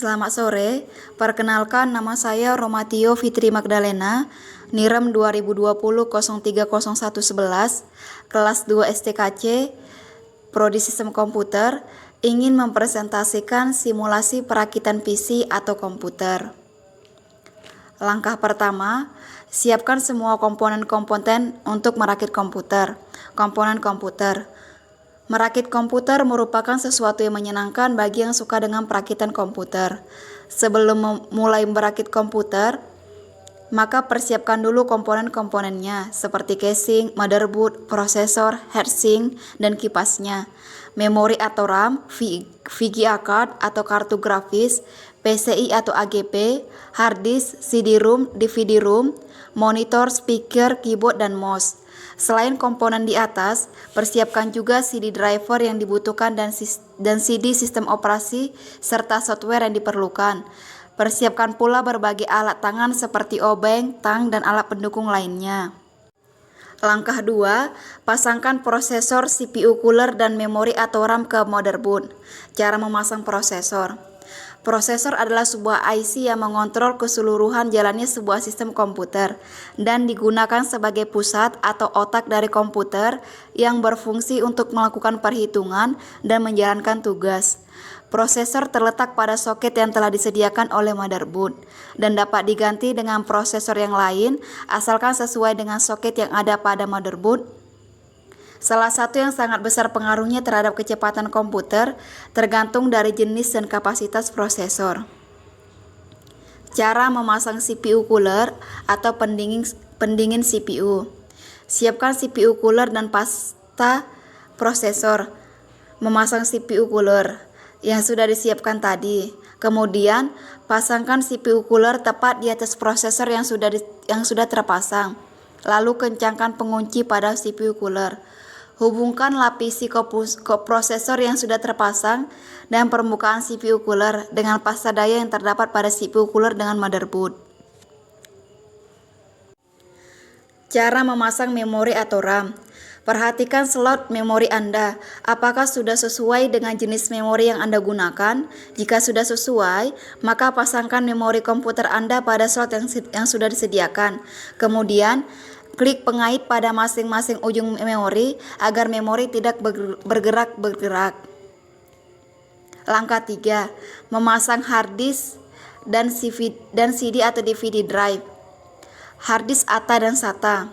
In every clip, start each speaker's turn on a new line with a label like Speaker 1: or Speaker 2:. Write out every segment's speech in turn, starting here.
Speaker 1: Selamat sore, perkenalkan nama saya Romatio Fitri Magdalena, NIREM 2020-030111, kelas 2 STKC, Prodi Sistem Komputer, ingin mempresentasikan simulasi perakitan PC atau komputer. Langkah pertama, siapkan semua komponen-komponen untuk merakit komputer. Komponen komputer. Merakit komputer merupakan sesuatu yang menyenangkan bagi yang suka dengan perakitan komputer. Sebelum mulai merakit komputer, maka persiapkan dulu komponen-komponennya seperti casing, motherboard, prosesor, heatsink, dan kipasnya, memori atau RAM, VGA card atau kartu grafis, PCI atau AGP, hard disk, CD-ROM, DVD-ROM, monitor, speaker, keyboard, dan mouse. Selain komponen di atas, persiapkan juga CD driver yang dibutuhkan dan CD sistem operasi serta software yang diperlukan. Persiapkan pula berbagai alat tangan seperti obeng, tang, dan alat pendukung lainnya. Langkah 2, pasangkan prosesor, CPU cooler, dan memori atau RAM ke motherboard. Cara memasang prosesor. Prosesor adalah sebuah IC yang mengontrol keseluruhan jalannya sebuah sistem komputer dan digunakan sebagai pusat atau otak dari komputer yang berfungsi untuk melakukan perhitungan dan menjalankan tugas. Prosesor terletak pada soket yang telah disediakan oleh motherboard dan dapat diganti dengan prosesor yang lain asalkan sesuai dengan soket yang ada pada motherboard. Salah satu yang sangat besar pengaruhnya terhadap kecepatan komputer tergantung dari jenis dan kapasitas prosesor. Cara memasang CPU cooler atau pendingin CPU. Siapkan CPU cooler dan pasta prosesor. Memasang CPU cooler yang sudah disiapkan tadi. Kemudian, pasangkan CPU cooler tepat di atas prosesor yang sudah terpasang. Lalu kencangkan pengunci pada CPU cooler. Hubungkan lapisi koprosesor yang sudah terpasang dan permukaan CPU cooler dengan pasta daya yang terdapat pada CPU cooler dengan motherboard. Cara memasang memori atau RAM. Perhatikan slot memori Anda. Apakah sudah sesuai dengan jenis memori yang Anda gunakan? Jika sudah sesuai, maka pasangkan memori komputer Anda pada slot yang sudah disediakan. Kemudian, klik pengait pada masing-masing ujung memori agar memori tidak bergerak. Langkah 3, memasang hard disk dan CD atau DVD drive. Hard disk ATA dan SATA.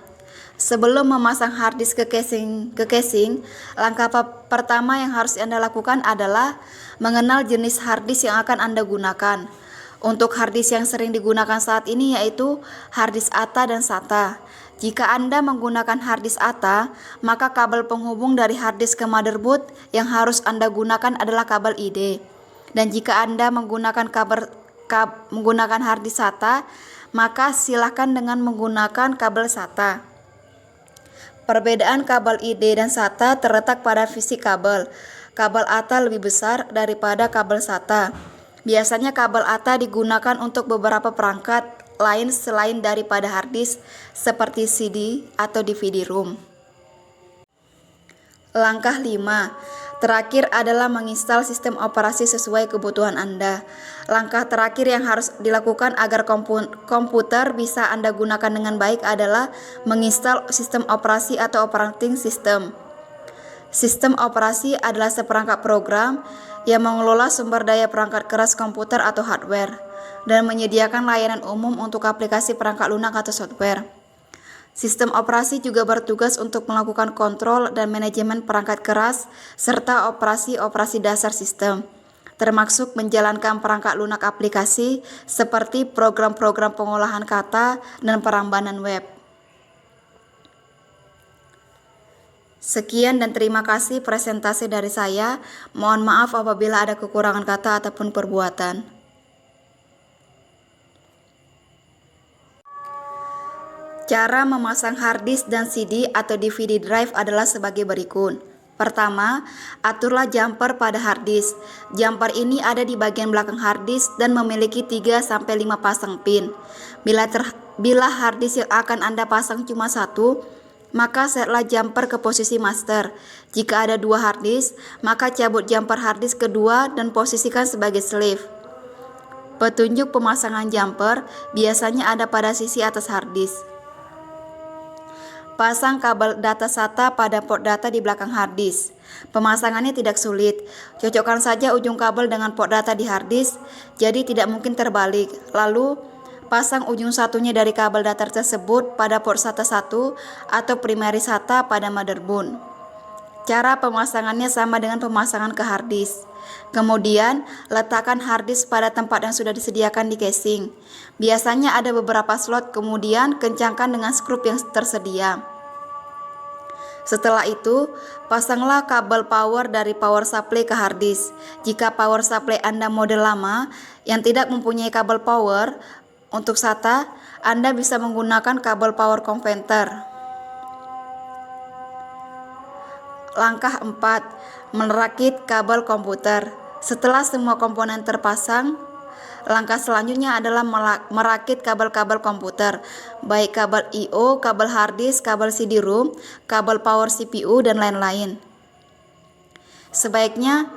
Speaker 1: Sebelum memasang hard disk ke casing, langkah pertama yang harus Anda lakukan adalah mengenal jenis hard disk yang akan Anda gunakan. Untuk hard disk yang sering digunakan saat ini yaitu hard disk ATA dan SATA. Jika Anda menggunakan hard disk ATA, maka kabel penghubung dari hard disk ke motherboard yang harus Anda gunakan adalah kabel ID. Dan jika Anda menggunakan hard disk SATA, maka silakan dengan menggunakan kabel SATA. Perbedaan kabel ID dan SATA terletak pada fisik kabel. Kabel ATA lebih besar daripada kabel SATA. Biasanya kabel ATA digunakan untuk beberapa perangkat lain selain daripada hard disk seperti CD atau DVD-ROM. Langkah 5. Terakhir adalah menginstal sistem operasi sesuai kebutuhan Anda. Langkah terakhir yang harus dilakukan agar komputer bisa Anda gunakan dengan baik adalah menginstal sistem operasi atau operating system. Sistem operasi adalah seperangkat program yang mengelola sumber daya perangkat keras komputer atau hardware dan menyediakan layanan umum untuk aplikasi perangkat lunak atau software. Sistem operasi juga bertugas untuk melakukan kontrol dan manajemen perangkat keras serta operasi dasar sistem, termasuk menjalankan perangkat lunak aplikasi seperti program-program pengolahan kata dan perambanan web. Sekian dan terima kasih presentasi dari saya. Mohon maaf apabila ada kekurangan kata ataupun perbuatan. Cara memasang hard disk dan CD atau DVD drive adalah sebagai berikut. Pertama, aturlah jumper pada hard disk. Jumper ini ada di bagian belakang hard disk dan memiliki 3-5 pasang pin. Bila hard disk yang akan Anda pasang cuma satu, maka setlah jumper ke posisi master. Jika ada 2 hard disk, maka cabut jumper hard disk kedua dan posisikan sebagai slave. Petunjuk pemasangan jumper biasanya ada pada sisi atas hard disk. Pasang kabel data SATA pada port data di belakang hard disk. Pemasangannya tidak sulit. Cocokkan saja ujung kabel dengan port data di hard disk, jadi tidak mungkin terbalik. Lalu, pasang ujung satunya dari kabel data tersebut pada port SATA 1 atau primary SATA pada motherboard. Cara pemasangannya sama dengan pemasangan ke hard disk. Kemudian, letakkan hard disk pada tempat yang sudah disediakan di casing. Biasanya ada beberapa slot, kemudian kencangkan dengan skrup yang tersedia. Setelah itu, pasanglah kabel power dari power supply ke hard disk. Jika power supply Anda model lama yang tidak mempunyai kabel power, untuk SATA, Anda bisa menggunakan kabel power converter. Langkah 4. Merakit kabel komputer. Setelah semua komponen terpasang, langkah selanjutnya adalah merakit kabel-kabel komputer, baik kabel I/O, kabel hard disk, kabel CD-ROM, kabel power CPU, dan lain-lain. Sebaiknya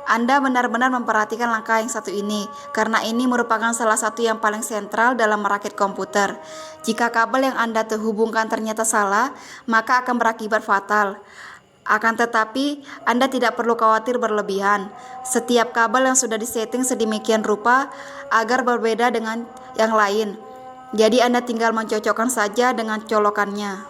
Speaker 1: Anda benar-benar memperhatikan langkah yang satu ini, karena ini merupakan salah satu yang paling sentral dalam merakit komputer. Jika kabel yang Anda terhubungkan ternyata salah, maka akan berakibat fatal. Akan tetapi, Anda tidak perlu khawatir berlebihan. Setiap kabel yang sudah disetting sedemikian rupa agar berbeda dengan yang lain. Jadi Anda tinggal mencocokkan saja dengan colokannya.